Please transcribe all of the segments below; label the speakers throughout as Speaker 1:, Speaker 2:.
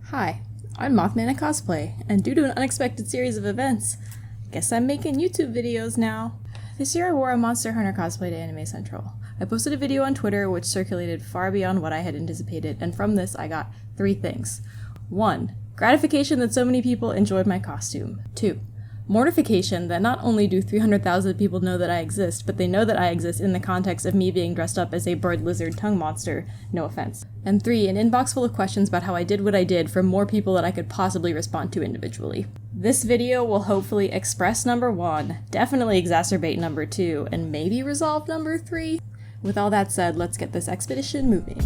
Speaker 1: Hi, I'm Mothman Cosplay, and due to an unexpected series of events, guess I'm making YouTube videos now. This year I wore a Monster Hunter cosplay to Anime Central. I posted a video on Twitter which circulated far beyond what I had anticipated, and from this I got 3 things. 1. Gratification that so many people enjoyed my costume. 2. Mortification that not only do 300,000 people know that I exist, but they know that I exist in the context of me being dressed up as a bird lizard tongue monster, no offense. And 3, an inbox full of questions about how I did what I did from more people than I could possibly respond to individually. This video will hopefully express number 1, definitely exacerbate number 2, and maybe resolve number 3. With all that said, let's get this expedition moving.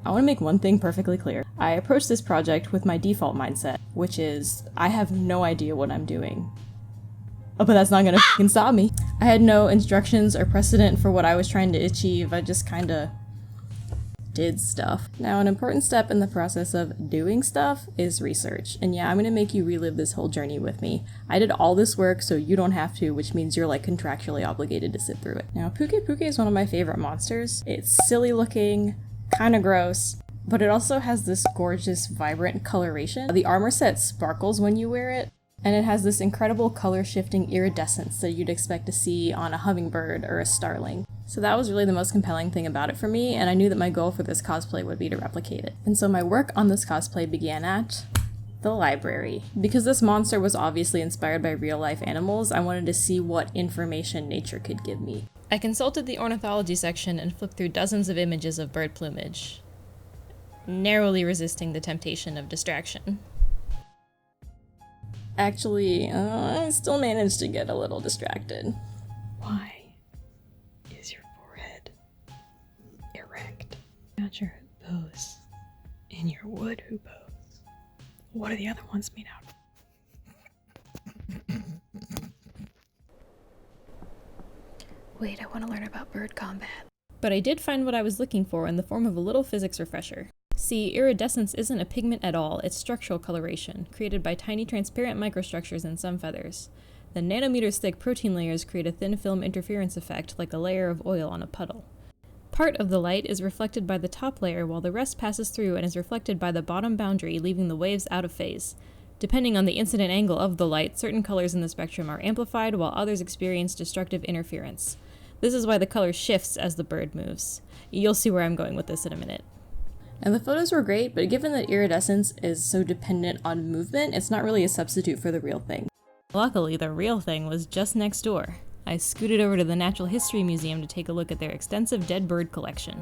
Speaker 1: I want to make one thing perfectly clear. I approached this project with my default mindset, which is, I have no idea what I'm doing. Oh, but that's not gonna f***ing stop me. I had no instructions or precedent for what I was trying to achieve, I just kinda did stuff. Now, an important step in the process of doing stuff is research, and yeah, I'm gonna make you relive this whole journey with me. I did all this work so you don't have to, which means you're like contractually obligated to sit through it. Now, Pukei-Pukei is one of my favorite monsters. It's silly looking, kinda gross, but it also has this gorgeous, vibrant coloration. The armor set sparkles when you wear it, and it has this incredible color-shifting iridescence that you'd expect to see on a hummingbird or a starling. So that was really the most compelling thing about it for me, and I knew that my goal for this cosplay would be to replicate it. And so my work on this cosplay began at the library. Because this monster was obviously inspired by real-life animals, I wanted to see what information nature could give me. I consulted the ornithology section and flipped through dozens of images of bird plumage, narrowly resisting the temptation of distraction. Actually, I still managed to get a little distracted.
Speaker 2: Why is your forehead erect? Not your pose in your wood who pose. What are the other ones made out of? Wait, I want to learn about bird combat.
Speaker 1: But I did find what I was looking for in the form of a little physics refresher. See, iridescence isn't a pigment at all, it's structural coloration, created by tiny transparent microstructures in some feathers. The nanometers thick protein layers create a thin film interference effect like a layer of oil on a puddle. Part of the light is reflected by the top layer while the rest passes through and is reflected by the bottom boundary, leaving the waves out of phase. Depending on the incident angle of the light, certain colors in the spectrum are amplified while others experience destructive interference. This is why the color shifts as the bird moves. You'll see where I'm going with this in a minute. And the photos were great, but given that iridescence is so dependent on movement, it's not really a substitute for the real thing. Luckily, the real thing was just next door. I scooted over to the Natural History Museum to take a look at their extensive dead bird collection.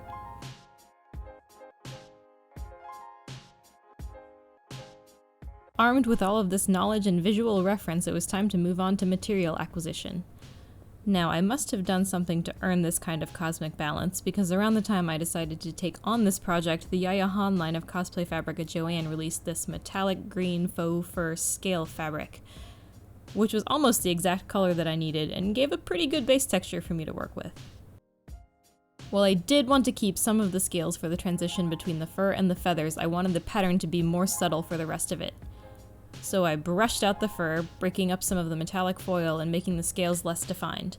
Speaker 1: Armed with all of this knowledge and visual reference, it was time to move on to material acquisition. Now, I must have done something to earn this kind of cosmic balance, because around the time I decided to take on this project, the Yaya Han line of cosplay fabric at Joann released this metallic green faux fur scale fabric, which was almost the exact color that I needed and gave a pretty good base texture for me to work with. While I did want to keep some of the scales for the transition between the fur and the feathers, I wanted the pattern to be more subtle for the rest of it. So I brushed out the fur, breaking up some of the metallic foil and making the scales less defined.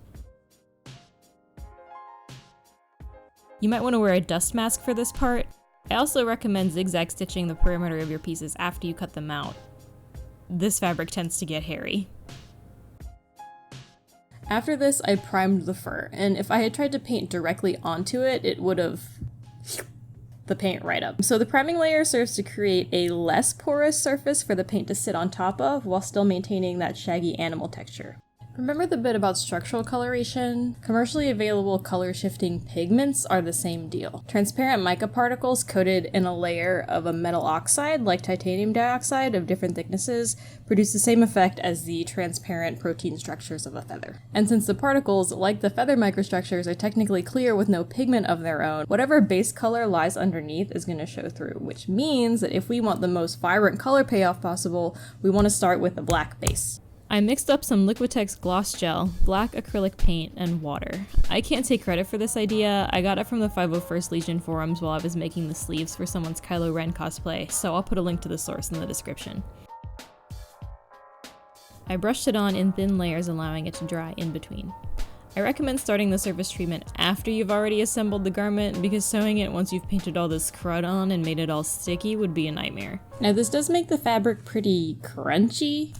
Speaker 1: You might want to wear a dust mask for this part. I also recommend zigzag stitching the perimeter of your pieces after you cut them out. This fabric tends to get hairy. After this, I primed the fur, and if I had tried to paint directly onto it, it would have the paint right up. So the priming layer serves to create a less porous surface for the paint to sit on top of while still maintaining that shaggy animal texture. Remember the bit about structural coloration? Commercially available color-shifting pigments are the same deal. Transparent mica particles coated in a layer of a metal oxide, like titanium dioxide of different thicknesses, produce the same effect as the transparent protein structures of a feather. And since the particles, like the feather microstructures, are technically clear with no pigment of their own, whatever base color lies underneath is going to show through, which means that if we want the most vibrant color payoff possible, we want to start with a black base. I mixed up some Liquitex gloss gel, black acrylic paint, and water. I can't take credit for this idea. I got it from the 501st Legion forums while I was making the sleeves for someone's Kylo Ren cosplay, so I'll put a link to the source in the description. I brushed it on in thin layers, allowing it to dry in between. I recommend starting the surface treatment after you've already assembled the garment, because sewing it once you've painted all this crud on and made it all sticky would be a nightmare. Now this does make the fabric pretty crunchy,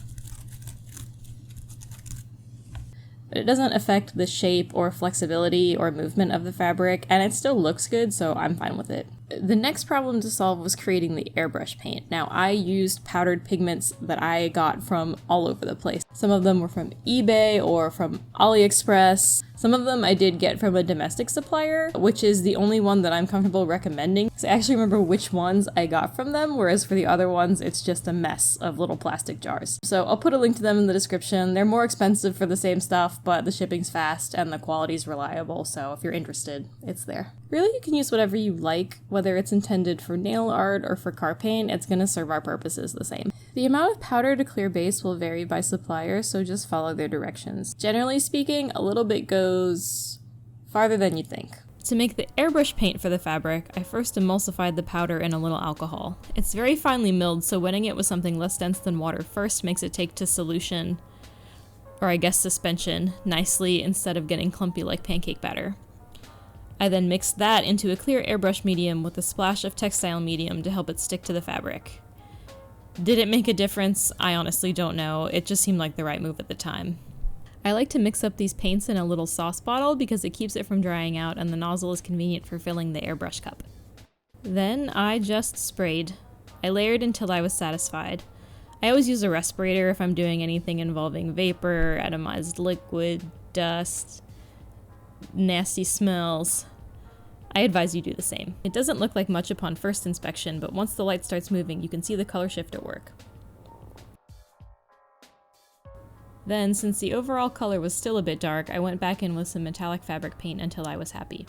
Speaker 1: but it doesn't affect the shape or flexibility or movement of the fabric, and it still looks good, so I'm fine with it. The next problem to solve was creating the airbrush paint. Now, I used powdered pigments that I got from all over the place. Some of them were from eBay or from AliExpress. Some of them I did get from a domestic supplier, which is the only one that I'm comfortable recommending. So I actually remember which ones I got from them, whereas for the other ones, it's just a mess of little plastic jars. So I'll put a link to them in the description. They're more expensive for the same stuff, but the shipping's fast and the quality's reliable, so if you're interested, it's there. Really, you can use whatever you like, whether it's intended for nail art or for car paint, it's gonna serve our purposes the same. The amount of powder to clear base will vary by supplier, so just follow their directions. Generally speaking, a little bit goes farther than you'd think. To make the airbrush paint for the fabric, I first emulsified the powder in a little alcohol. It's very finely milled, so wetting it with something less dense than water first makes it take to solution, or I guess suspension, nicely instead of getting clumpy like pancake batter. I then mixed that into a clear airbrush medium with a splash of textile medium to help it stick to the fabric. Did it make a difference? I honestly don't know, it just seemed like the right move at the time. I like to mix up these paints in a little sauce bottle because it keeps it from drying out and the nozzle is convenient for filling the airbrush cup. Then I just sprayed. I layered until I was satisfied. I always use a respirator if I'm doing anything involving vapor, atomized liquid, dust, nasty smells. I advise you do the same. It doesn't look like much upon first inspection, but once the light starts moving, you can see the color shift at work. Then, since the overall color was still a bit dark, I went back in with some metallic fabric paint until I was happy.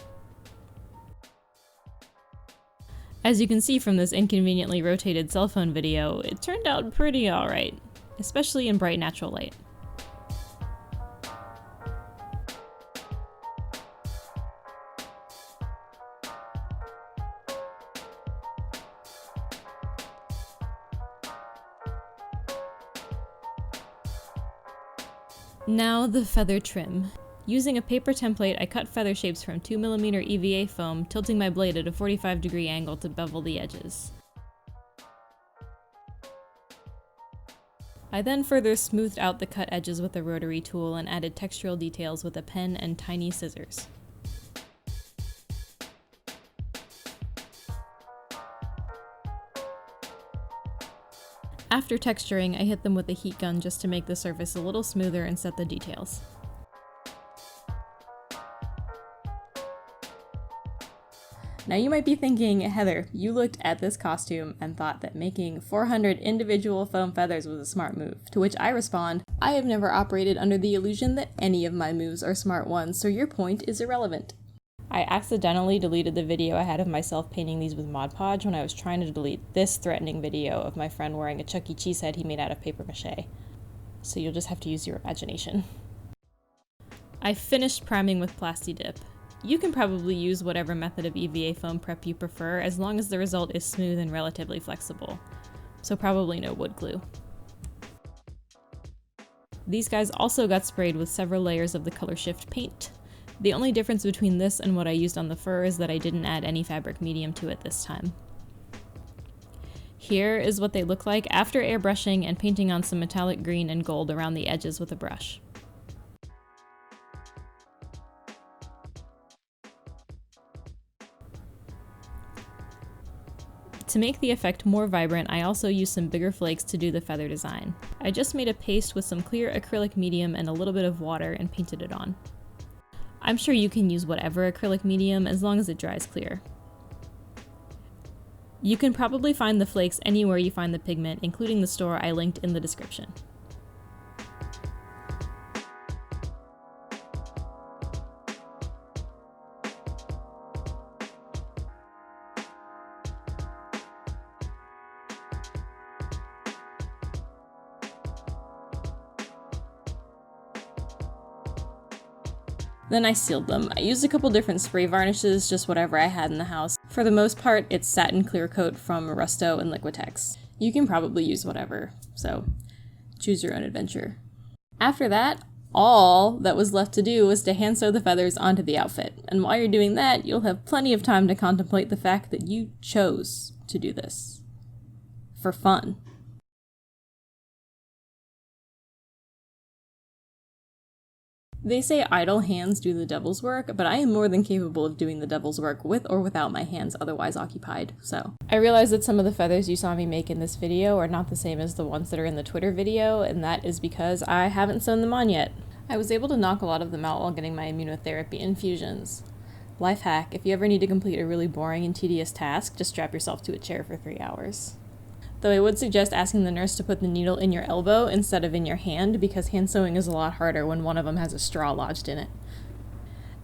Speaker 1: As you can see from this inconveniently rotated cell phone video, it turned out pretty alright, especially in bright natural light. Now the feather trim. Using a paper template, I cut feather shapes from 2mm EVA foam, tilting my blade at a 45-degree angle to bevel the edges. I then further smoothed out the cut edges with a rotary tool and added textural details with a pen and tiny scissors. After texturing, I hit them with a heat gun just to make the surface a little smoother and set the details. Now you might be thinking, Heather, you looked at this costume and thought that making 400 individual foam feathers was a smart move. To which I respond, I have never operated under the illusion that any of my moves are smart ones, so your point is irrelevant. I accidentally deleted the video I had of myself painting these with Mod Podge when I was trying to delete this threatening video of my friend wearing a Chuck E. Cheese head he made out of paper mache. So you'll just have to use your imagination. I finished priming with Plasti Dip. You can probably use whatever method of EVA foam prep you prefer as long as the result is smooth and relatively flexible. So probably no wood glue. These guys also got sprayed with several layers of the color shift paint. The only difference between this and what I used on the fur is that I didn't add any fabric medium to it this time. Here is what they look like after airbrushing and painting on some metallic green and gold around the edges with a brush. To make the effect more vibrant, I also used some bigger flakes to do the feather design. I just made a paste with some clear acrylic medium and a little bit of water and painted it on. I'm sure you can use whatever acrylic medium as long as it dries clear. You can probably find the flakes anywhere you find the pigment, including the store I linked in the description. Then I sealed them. I used a couple different spray varnishes, just whatever I had in the house. For the most part, it's satin clear coat from Rusto and Liquitex. You can probably use whatever, so choose your own adventure. After that, All that was left to do was to hand sew the feathers onto the outfit, and while you're doing that, you'll have plenty of time to contemplate the fact that you chose to do this. For fun. They say idle hands do the devil's work, but I am more than capable of doing the devil's work with or without my hands otherwise occupied, so. I realize that some of the feathers you saw me make in this video are not the same as the ones that are in the Twitter video, and that is because I haven't sewn them on yet. I was able to knock a lot of them out while getting my immunotherapy infusions. Life hack, if you ever need to complete a really boring and tedious task, just strap yourself to a chair for 3 hours. Though I would suggest asking the nurse to put the needle in your elbow instead of in your hand, because hand sewing is a lot harder when one of them has a straw lodged in it.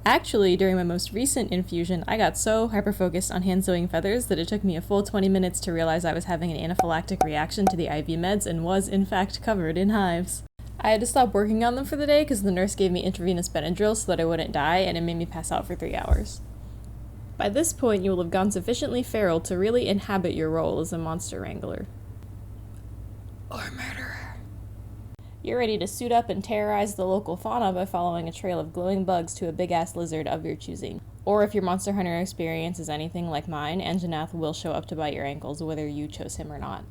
Speaker 1: Actually, during my most recent infusion, I got so hyper-focused on hand sewing feathers that it took me a full 20 minutes to realize I was having an anaphylactic reaction to the IV meds and was, in fact, covered in hives. I had to stop working on them for the day because the nurse gave me intravenous Benadryl so that I wouldn't die, and it made me pass out for 3 hours. By this point, you will have gone sufficiently feral to really inhabit your role as a monster wrangler. Or murderer. You're ready to suit up and terrorize the local fauna by following a trail of glowing bugs to a big-ass lizard of your choosing. Or if your Monster Hunter experience is anything like mine, Anjanath will show up to bite your ankles whether you chose him or not.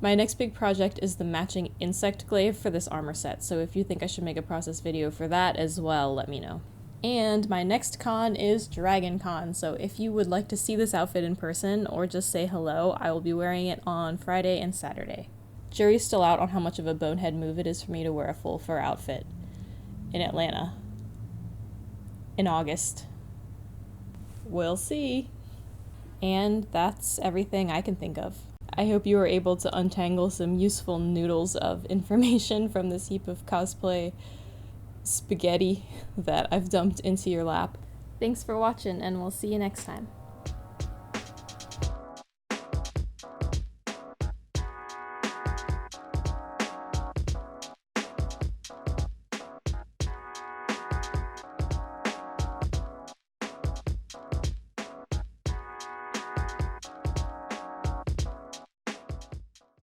Speaker 1: My next big project is the matching insect glaive for this armor set, so if you think I should make a process video for that as well, let me know. And my next con is Dragon Con, so if you would like to see this outfit in person or just say hello, I will be wearing it on Friday and Saturday. Jury's still out on how much of a bonehead move it is for me to wear a full fur outfit in Atlanta in August. We'll see. And that's everything I can think of. I hope you were able to untangle some useful noodles of information from this heap of cosplay spaghetti that I've dumped into your lap. Thanks for watching, and we'll see you next time.